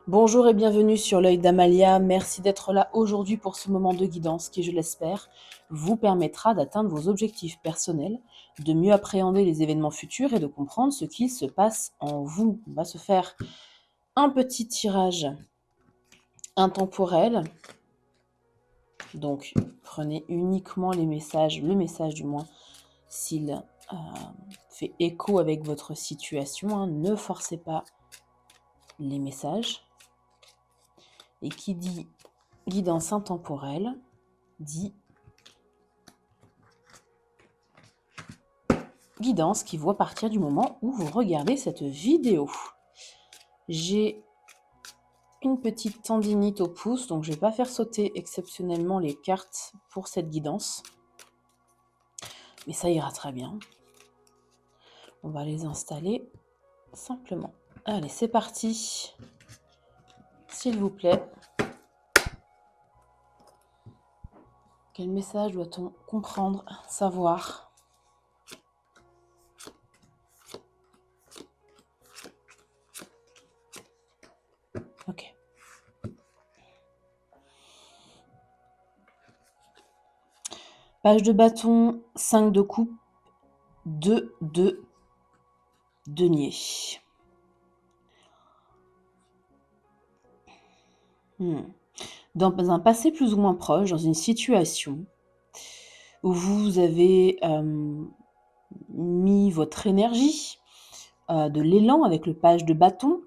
Bonjour et bienvenue sur l'œil d'Amalia. Merci d'être là aujourd'hui pour ce moment de guidance qui, je l'espère, vous permettra d'atteindre vos objectifs personnels, de mieux appréhender les événements futurs et de comprendre ce qui se passe en vous. On va se faire un petit tirage intemporel. Donc, prenez uniquement les messages, le message du moins, s'il fait écho avec votre situation. Ne forcez pas les messages. Et qui dit guidance intemporelle dit guidance qui vaut à partir du moment où vous regardez cette vidéo. J'ai une petite tendinite au pouce, donc je ne vais pas faire sauter exceptionnellement les cartes pour cette guidance. Mais ça ira très bien. On va les installer simplement. Allez, c'est parti. S'il vous plaît. Quel message doit-on comprendre, savoir ? Ok. Page de bâton, 5 de coupe, 2 de denier. Dans un passé plus ou moins proche, dans une situation où vous avez mis votre énergie, de l'élan avec le page de bâton,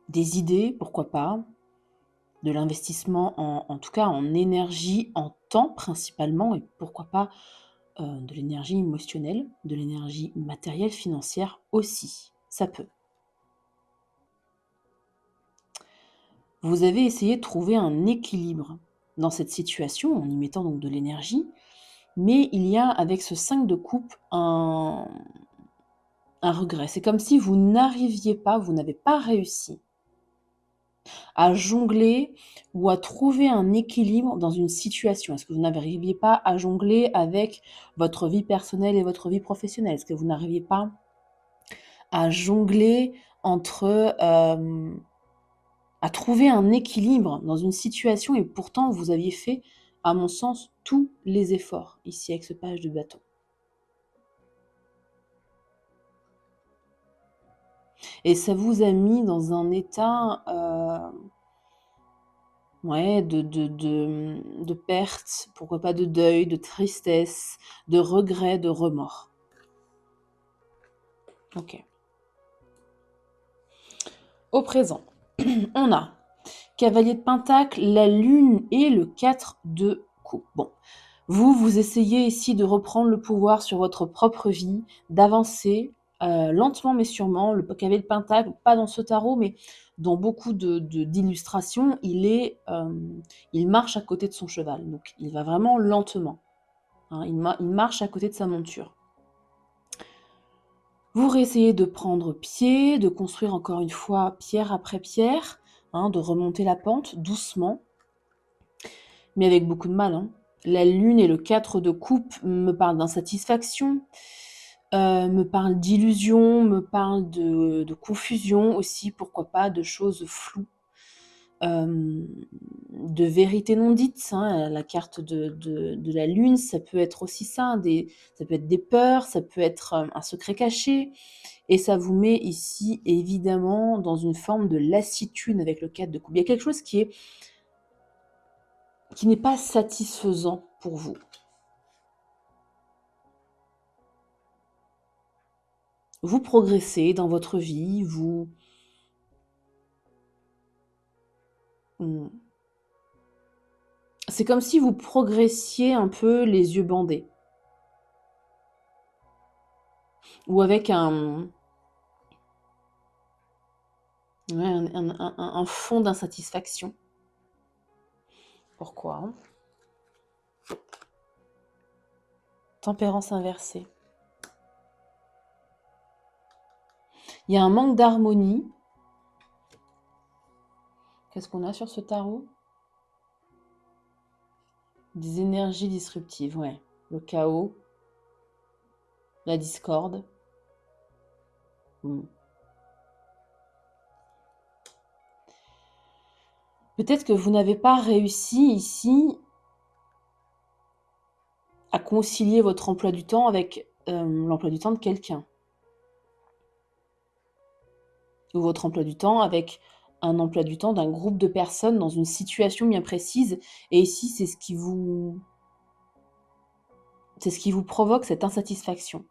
des idées, pourquoi pas, de l'investissement en tout cas en énergie, en temps principalement, et pourquoi pas de l'énergie émotionnelle, de l'énergie matérielle, financière aussi, ça peut. Vous avez essayé de trouver un équilibre dans cette situation en y mettant donc de l'énergie, mais il y a avec ce 5 de coupe un regret. C'est comme si vous n'arriviez pas, vous n'avez pas réussi à jongler ou à trouver un équilibre dans une situation. Est-ce que vous n'arriviez pas à jongler avec votre vie personnelle et votre vie professionnelle? Est-ce que vous n'arriviez pas à jongler entre, à trouver un équilibre dans une situation et pourtant vous aviez fait, à mon sens, tous les efforts ici avec ce page de bâton. Et ça vous a mis dans un état de perte, pourquoi pas de deuil, de tristesse, de regret, de remords. Ok. Au présent, on a Cavalier de Pentacle, la Lune et le 4 de coupe. Bon, vous essayez ici de reprendre le pouvoir sur votre propre vie, d'avancer lentement mais sûrement. Le Cavalier de Pentacle, pas dans ce tarot, mais dans beaucoup d'illustrations, il marche à côté de son cheval. Donc, il va vraiment lentement. Il marche à côté de sa monture. Vous réessayez de prendre pied, de construire encore une fois pierre après pierre, de remonter la pente doucement, mais avec beaucoup de mal. La lune et le 4 de coupe me parlent d'insatisfaction, me parlent d'illusion, me parlent de confusion aussi, pourquoi pas, de choses floues, de vérités non dites. La carte de la lune, ça peut être aussi ça, ça peut être des peurs, ça peut être un secret caché, et ça vous met ici, évidemment, dans une forme de lassitude avec le 4 de coupe. Il y a quelque chose qui n'est pas satisfaisant pour vous. Vous progressez dans votre vie, c'est comme si vous progressiez un peu les yeux bandés. Ou avec un fond d'insatisfaction. Pourquoi ? Tempérance inversée. Il y a un manque d'harmonie. Qu'est-ce qu'on a sur ce tarot ? Des énergies disruptives, ouais. Le chaos, la discorde. Peut-être que vous n'avez pas réussi ici à concilier votre emploi du temps avec l'emploi du temps de quelqu'un. Ou votre emploi du temps avec un emploi du temps d'un groupe de personnes dans une situation bien précise. Et ici, c'est ce qui vous provoque cette insatisfaction.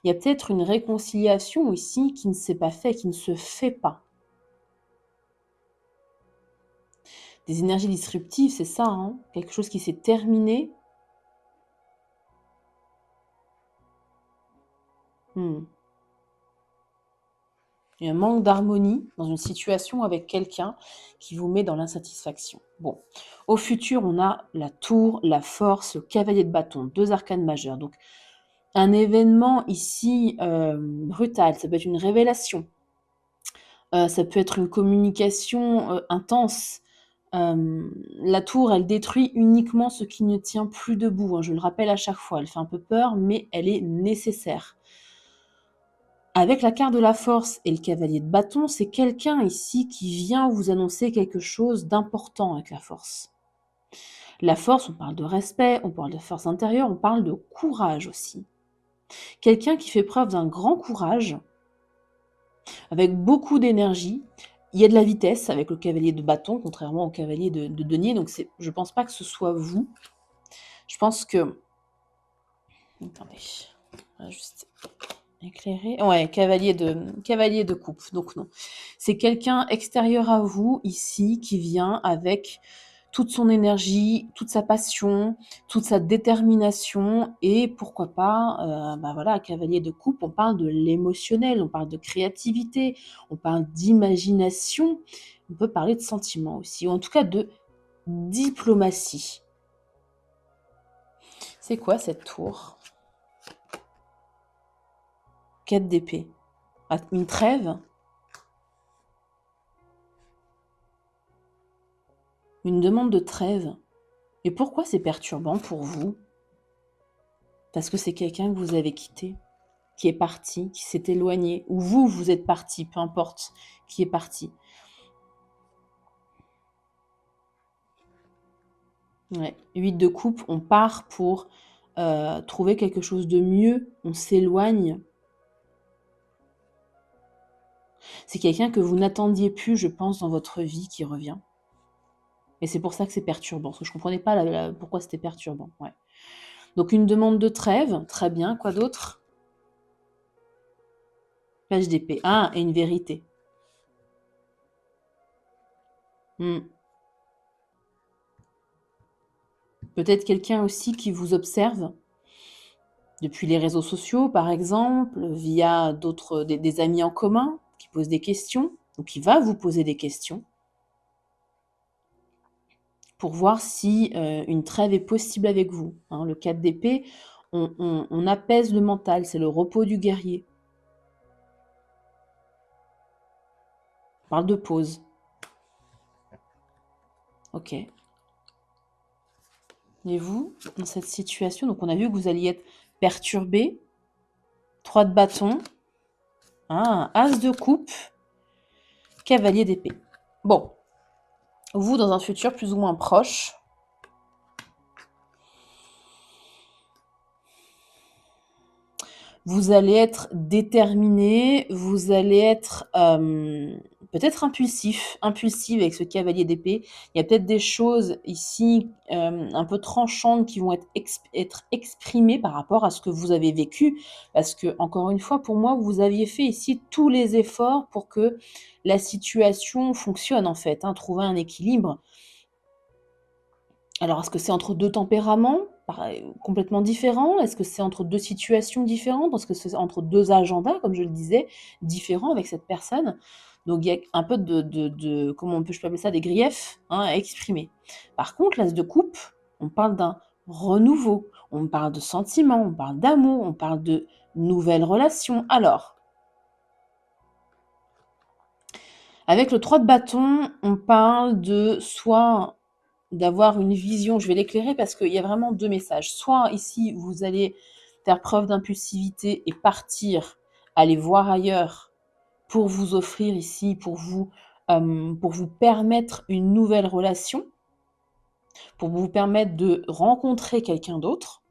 Il y a peut-être une réconciliation ici qui ne s'est pas faite, qui ne se fait pas. Des énergies disruptives, c'est ça, hein, quelque chose qui s'est terminé. Il y a un manque d'harmonie dans une situation avec quelqu'un qui vous met dans l'insatisfaction. Bon, au futur, on a la tour, la force, le cavalier de bâton, 2 arcanes majeurs. Donc, un événement ici brutal, ça peut être une révélation, ça peut être une communication intense. La tour, elle détruit uniquement ce qui ne tient plus debout, hein, je le rappelle à chaque fois, elle fait un peu peur, mais elle est nécessaire. Avec la carte de la force et le cavalier de bâton, c'est quelqu'un ici qui vient vous annoncer quelque chose d'important avec la force. La force, on parle de respect, on parle de force intérieure, on parle de courage aussi. Quelqu'un qui fait preuve d'un grand courage, avec beaucoup d'énergie. Il y a de la vitesse avec le cavalier de bâton, contrairement au cavalier de denier. Donc je pense pas que ce soit vous. Je pense que... Attendez, on va juste éclairer. Ouais, cavalier de coupe. Donc non. C'est quelqu'un extérieur à vous, ici, qui vient avec toute son énergie, toute sa passion, toute sa détermination et pourquoi pas, voilà, cavalier de coupe, on parle de l'émotionnel, on parle de créativité, on parle d'imagination, on peut parler de sentiments aussi, ou en tout cas de diplomatie. C'est quoi cette tour? 4 d'épée. Ah, une trêve? Une demande de trêve. Et pourquoi c'est perturbant pour vous? Parce que c'est quelqu'un que vous avez quitté, qui est parti, qui s'est éloigné, ou vous, vous êtes parti, peu importe, qui est parti. Ouais. 8 de coupe, on part pour trouver quelque chose de mieux, on s'éloigne. C'est quelqu'un que vous n'attendiez plus, je pense, dans votre vie qui revient. Et c'est pour ça que c'est perturbant, parce que je ne comprenais pas pourquoi c'était perturbant. Ouais. Donc une demande de trêve, très bien, quoi d'autre? Page d'épée. Ah, et une vérité. Peut-être quelqu'un aussi qui vous observe depuis les réseaux sociaux, par exemple, via des amis en commun qui posent des questions, ou qui va vous poser des questions pour voir si une trêve est possible avec vous. Hein. Le 4 d'épée, on apaise le mental, c'est le repos du guerrier. On parle de pause. Ok. Et vous, dans cette situation, donc on a vu que vous alliez être perturbé. 3 de bâton. Ah, as de coupe. Cavalier d'épée. Bon. Vous, dans un futur plus ou moins proche, vous allez être déterminé, vous allez être peut-être impulsive avec ce cavalier d'épée. Il y a peut-être des choses ici un peu tranchantes qui vont être exprimées par rapport à ce que vous avez vécu. Parce que, encore une fois, pour moi, vous aviez fait ici tous les efforts pour que la situation fonctionne, en fait, hein, trouver un équilibre. Alors, est-ce que c'est entre 2 tempéraments complètement différents? Est-ce que c'est entre 2 situations différentes? Est-ce que c'est entre 2 agendas, comme je le disais, différents avec cette personne? Donc il y a un peu de comment je peux appeler ça? Des griefs, hein, à exprimer. Par contre, l'as de coupe, on parle d'un renouveau, on parle de sentiments, on parle d'amour, on parle de nouvelles relations. Alors, avec le 3 de bâton, on parle de soit d'avoir une vision, je vais l'éclairer parce qu'il y a vraiment 2 messages. Soit ici, vous allez faire preuve d'impulsivité et partir, aller voir ailleurs pour vous offrir ici, pour vous pour vous permettre une nouvelle relation, pour vous permettre de rencontrer quelqu'un d'autre,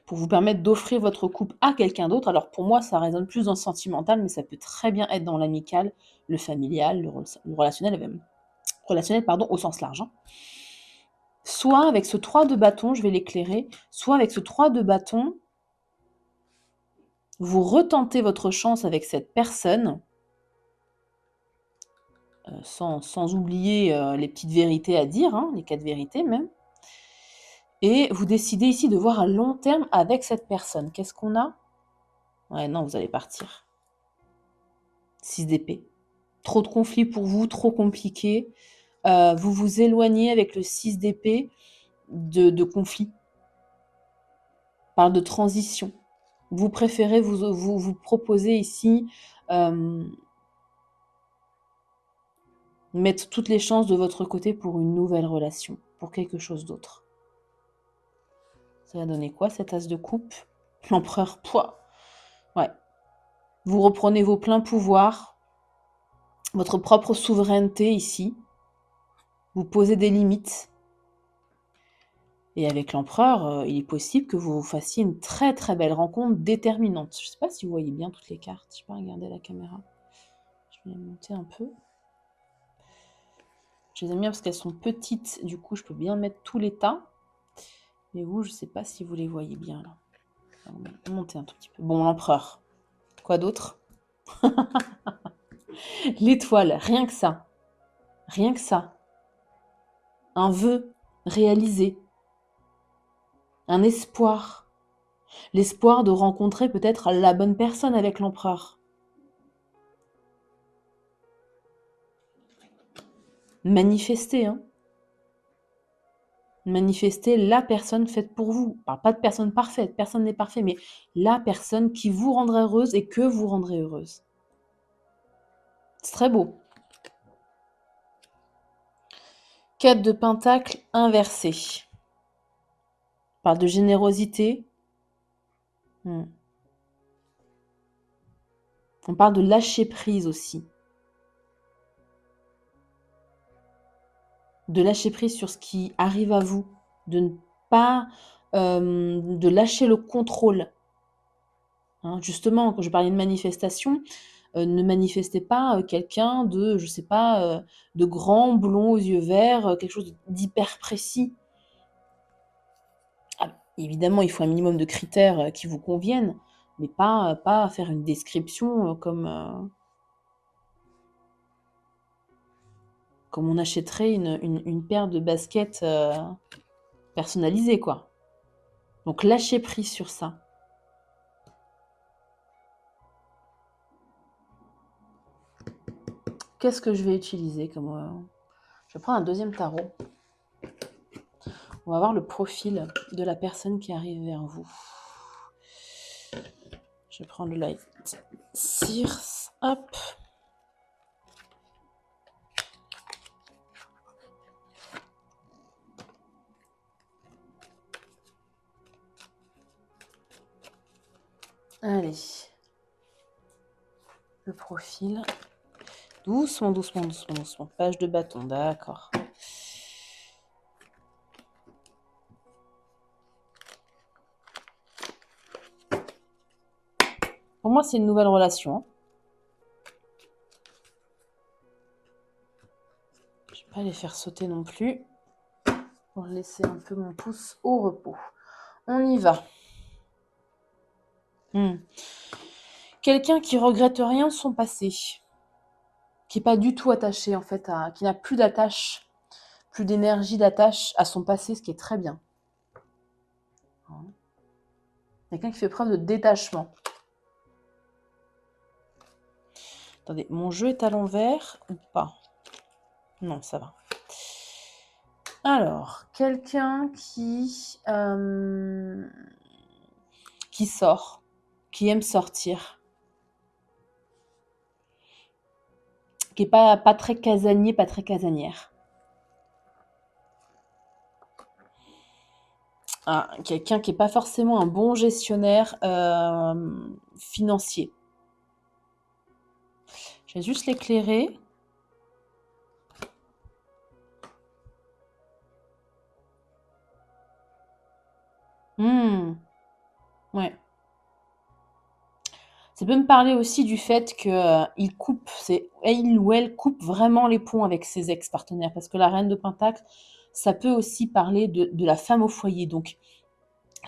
pour vous permettre d'offrir votre couple à quelqu'un d'autre. Alors pour moi, ça résonne plus dans le sentimental, mais ça peut très bien être dans l'amical, le familial, le relationnel, pardon, au sens large, hein. Soit avec ce 3 de bâton, je vais l'éclairer, soit avec ce 3 de bâton, vous retentez votre chance avec cette personne, sans oublier les petites vérités à dire, hein, les 4 vérités même. Et vous décidez ici de voir à long terme avec cette personne. Qu'est-ce qu'on a? Ouais, non, vous allez partir. 6 d'épée. Trop de conflits pour vous, trop compliqué. Vous vous éloignez avec le 6 d'épée de conflits. Parle de transition. Vous préférez vous proposer ici mettre toutes les chances de votre côté pour une nouvelle relation, pour quelque chose d'autre. Ça va donner quoi, cet as de coupe? L'empereur, poids. Ouais. Vous reprenez vos pleins pouvoirs, votre propre souveraineté ici. Vous posez des limites. Et avec l'empereur, il est possible que vous fassiez une très très belle rencontre déterminante. Je ne sais pas si vous voyez bien toutes les cartes. Je ne vais pas regarder la caméra. Je vais les monter un peu. Je les aime bien parce qu'elles sont petites. Du coup, je peux bien mettre tous les tas. Mais vous, je ne sais pas si vous les voyez bien là. On va monter un tout petit peu. Bon, l'empereur. Quoi d'autre? L'étoile, rien que ça. Rien que ça. Un vœu réalisé. Un espoir. L'espoir de rencontrer peut-être la bonne personne avec l'empereur. Manifester, hein. Manifester la personne faite pour vous. Je parle pas de personne parfaite, personne n'est parfait, mais la personne qui vous rendra heureuse et que vous rendrez heureuse. C'est très beau. 4 de pentacle inversé. On parle de générosité. On parle de lâcher prise aussi. De lâcher prise sur ce qui arrive à vous. De ne pas... de lâcher le contrôle. Hein, justement, quand je parlais de manifestation, ne manifestez pas quelqu'un de, je sais pas, de grand, blond aux yeux verts, quelque chose d'hyper précis. Ah, évidemment, il faut un minimum de critères qui vous conviennent, mais pas faire une description comme on achèterait une paire de baskets personnalisées, quoi. Donc lâchez prise sur ça. Qu'est-ce que je vais utiliser comme... Je vais prendre un deuxième tarot. On va voir le profil de la personne qui arrive vers vous. Je vais prendre le light Circe. Hop. Allez. Le profil. Doucement, doucement, doucement, doucement. Page de bâton, d'accord. Pour moi, c'est une nouvelle relation. Je ne vais pas les faire sauter non plus. Pour laisser un peu mon pouce au repos. On y va. Quelqu'un qui regrette rien de son passé. Qui n'est pas du tout attaché, en fait, qui n'a plus d'attache, plus d'énergie d'attache à son passé, ce qui est très bien. Quelqu'un qui fait preuve de détachement. Attendez, mon jeu est à l'envers ou pas? Non, ça va. Alors, quelqu'un qui sort, qui aime sortir, qui n'est pas très casanier, pas très casanière. Ah, quelqu'un qui n'est pas forcément un bon gestionnaire financier. Je vais juste l'éclairer. Ouais. Ça peut me parler aussi du fait que il ou elle coupe vraiment les ponts avec ses ex-partenaires. Parce que la reine de Pentacle, ça peut aussi parler de la femme au foyer. Donc,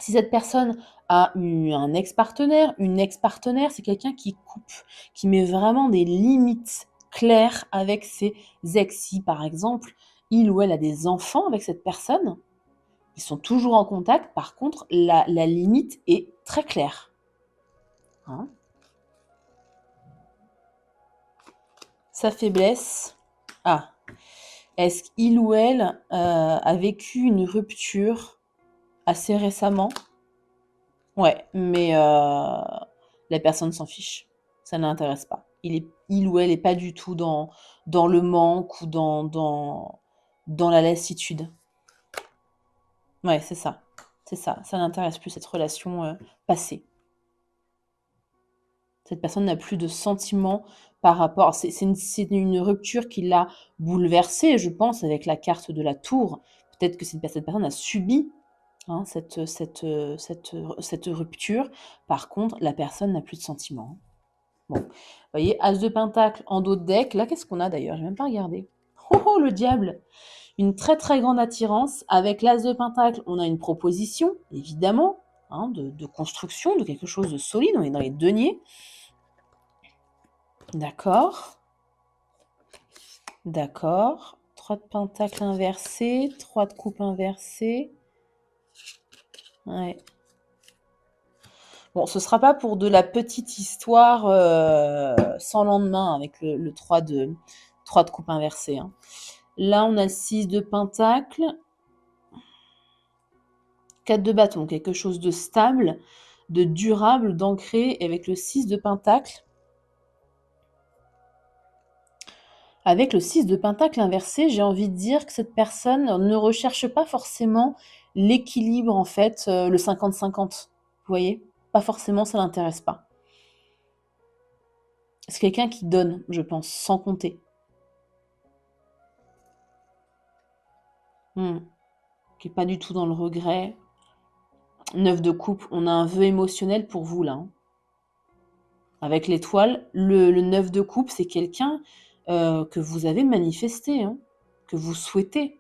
si cette personne a eu un ex-partenaire, une ex-partenaire, c'est quelqu'un qui coupe, qui met vraiment des limites claires avec ses ex. Si, par exemple, il ou elle a des enfants avec cette personne, ils sont toujours en contact. Par contre, la limite est très claire. Hein. Sa faiblesse. Ah, est-ce qu'il ou elle a vécu une rupture assez récemment? Ouais, mais la personne s'en fiche. Ça ne l'intéresse pas. Il ou elle n'est pas du tout dans le manque ou dans la lassitude. Ouais, c'est ça. C'est ça. Ça n'intéresse plus cette relation passée. Cette personne n'a plus de sentiments par rapport. C'est une rupture qui l'a bouleversée, je pense, avec la carte de la tour. Peut-être que cette personne a subi cette rupture. Par contre, la personne n'a plus de sentiments. Bon, vous voyez, As de Pentacle en dos de deck. Là, qu'est-ce qu'on a d'ailleurs? Je n'ai même pas regardé. Oh, le diable! Une très très grande attirance. Avec l'As de Pentacle, on a une proposition, évidemment, de construction, de quelque chose de solide. On est dans les deniers. D'accord. D'accord. 3 de pentacle inversé, 3 de coupe inversé. Ouais. Bon, ce sera pas pour de la petite histoire sans lendemain avec le 3 de coupe inversé. Hein. Là, on a 6 de pentacle. 4 de bâton, quelque chose de stable, de durable, d'ancré. Et avec le 6 de pentacle, avec le 6 de pentacle inversé, j'ai envie de dire que cette personne ne recherche pas forcément l'équilibre, en fait, le 50-50. Vous voyez? Pas forcément, ça l'intéresse pas. C'est quelqu'un qui donne, je pense, sans compter. Qui n'est pas du tout dans le regret. 9 de coupe, on a un vœu émotionnel pour vous, là. Hein. Avec l'étoile, le 9 de coupe, c'est quelqu'un que vous avez manifesté, hein, que vous souhaitez.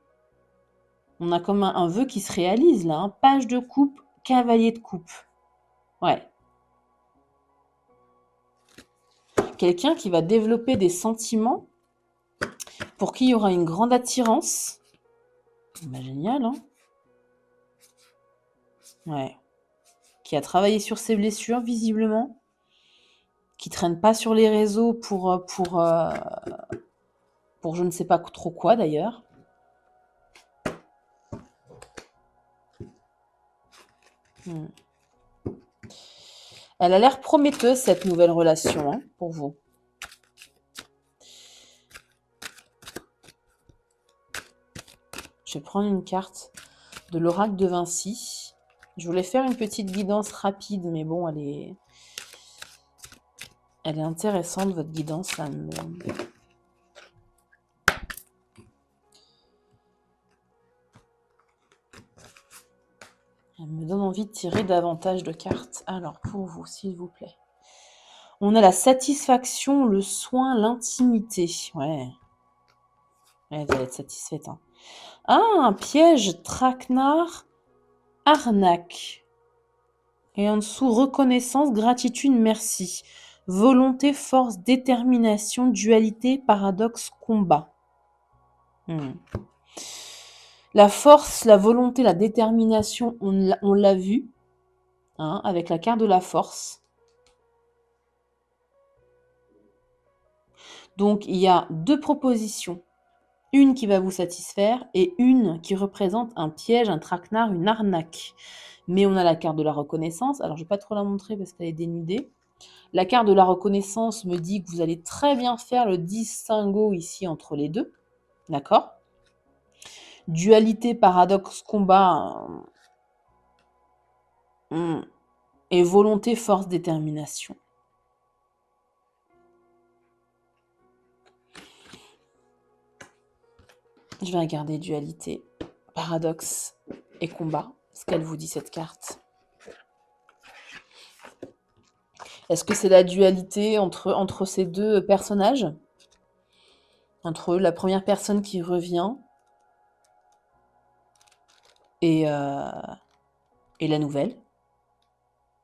On a comme un vœu qui se réalise, là. Hein. Page de coupe, cavalier de coupe. Ouais. Quelqu'un qui va développer des sentiments pour qui il y aura une grande attirance. Bah, génial, hein. Ouais. Qui a travaillé sur ses blessures, visiblement. Qui traîne pas sur les réseaux pour je ne sais pas trop quoi, d'ailleurs. Elle a l'air prometteuse, cette nouvelle relation, hein, pour vous. Je vais prendre une carte de l'oracle de Vinci. Je voulais faire une petite guidance rapide, mais bon, elle est intéressante, votre guidance. Là, elle me donne envie de tirer davantage de cartes. Alors, pour vous, s'il vous plaît. On a la satisfaction, le soin, l'intimité. Ouais. Elle va être satisfaite. Hein. Ah, un piège, traquenard, arnaque. Et en dessous, reconnaissance, gratitude, merci. Volonté, force, détermination, dualité, paradoxe, combat. La force, la volonté, la détermination, on l'a vu, hein, avec la carte de la force. Donc, il y a 2 propositions. Une qui va vous satisfaire et une qui représente un piège, un traquenard, une arnaque. Mais on a la carte de la reconnaissance. Alors, je ne vais pas trop la montrer parce qu'elle est dénudée. La carte de la reconnaissance me dit que vous allez très bien faire le distinguo ici entre les deux. D'accord? Dualité, paradoxe, combat. Et volonté, force, détermination. Je vais regarder dualité, paradoxe et combat. Ce qu'elle vous dit, cette carte. Est-ce que c'est la dualité entre ces deux personnages? Entre la première personne qui revient et la nouvelle,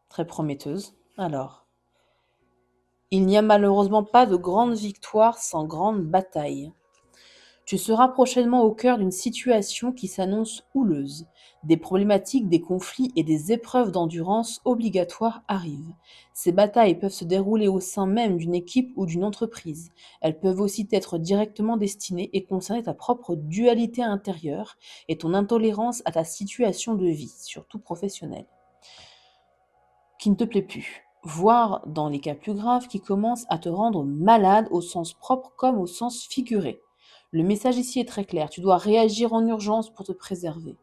très prometteuse. Alors, il n'y a malheureusement pas de grande victoire sans grande bataille. Tu seras prochainement au cœur d'une situation qui s'annonce houleuse. Des problématiques, des conflits et des épreuves d'endurance obligatoires arrivent. Ces batailles peuvent se dérouler au sein même d'une équipe ou d'une entreprise. Elles peuvent aussi être directement destinées et concerner ta propre dualité intérieure et ton intolérance à ta situation de vie, surtout professionnelle, qui ne te plaît plus, voire dans les cas plus graves qui commencent à te rendre malade au sens propre comme au sens figuré. Le message ici est très clair, tu dois réagir en urgence pour te préserver.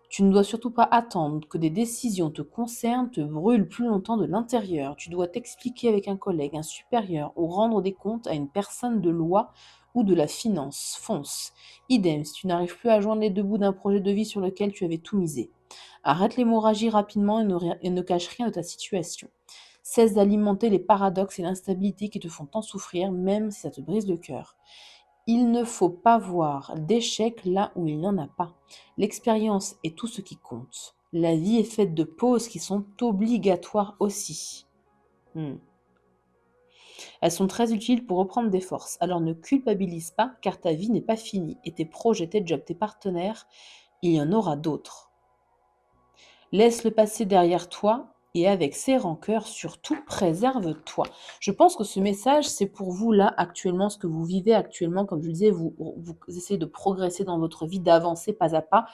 Tu ne dois surtout pas attendre que des décisions te concernent, te brûlent plus longtemps de l'intérieur. Tu dois t'expliquer avec un collègue, un supérieur ou rendre des comptes à une personne de loi ou de la finance. Fonce. Idem si tu n'arrives plus à joindre les deux bouts d'un projet de vie sur lequel tu avais tout misé. Arrête l'hémorragie rapidement et ne cache rien de ta situation. Cesse d'alimenter les paradoxes et l'instabilité qui te font tant souffrir, même si ça te brise le cœur. Il ne faut pas voir d'échec là où il n'y en a pas. L'expérience est tout ce qui compte. La vie est faite de pauses qui sont obligatoires aussi. Elles sont très utiles pour reprendre des forces. Alors ne culpabilise pas car ta vie n'est pas finie et tes projets, tes jobs, tes partenaires, il y en aura d'autres. Laisse le passé derrière toi et avec ces rancœurs, surtout préserve-toi. Je pense que ce message, c'est pour vous là actuellement, ce que vous vivez actuellement. Comme je le disais, vous essayez de progresser dans votre vie, d'avancer pas à pas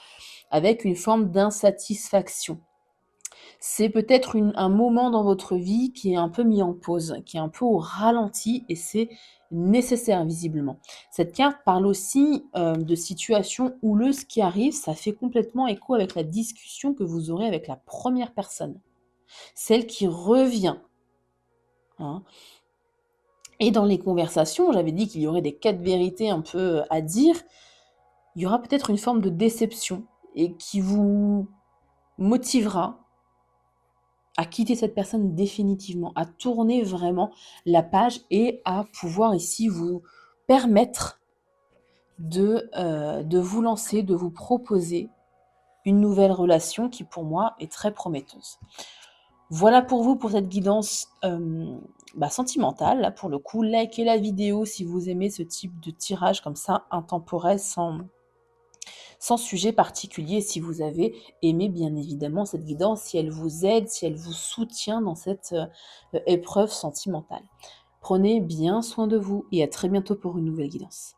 avec une forme d'insatisfaction. C'est peut-être un moment dans votre vie qui est un peu mis en pause, qui est un peu au ralenti et c'est nécessaire visiblement. Cette carte parle aussi de situations houleuses qui arrivent, ça fait complètement écho avec la discussion que vous aurez avec la première personne, celle qui revient. Hein. Et dans les conversations, j'avais dit qu'il y aurait des 4 vérités un peu à dire, il y aura peut-être une forme de déception et qui vous motivera à quitter cette personne définitivement, à tourner vraiment la page et à pouvoir ici vous permettre de vous lancer, de vous proposer une nouvelle relation qui pour moi est très prometteuse. Voilà pour vous pour cette guidance sentimentale. Là, pour le coup, likez la vidéo si vous aimez ce type de tirage comme ça, intemporel, sans sujet particulier, si vous avez aimé bien évidemment cette guidance, si elle vous aide, si elle vous soutient dans cette épreuve sentimentale. Prenez bien soin de vous et à très bientôt pour une nouvelle guidance.